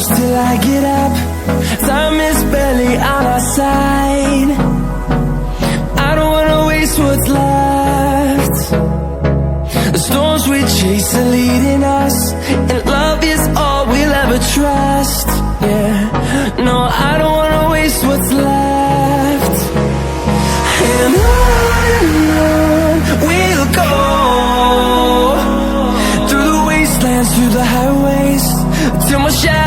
push till I get up. Time is barely on our side. I don't wanna waste what's left. The storms we chase are leading us, and love is all we'll ever trust. Yeah, no, I don't wanna waste what's left. And on we'll go, through the wastelands, through the highways, till my shadow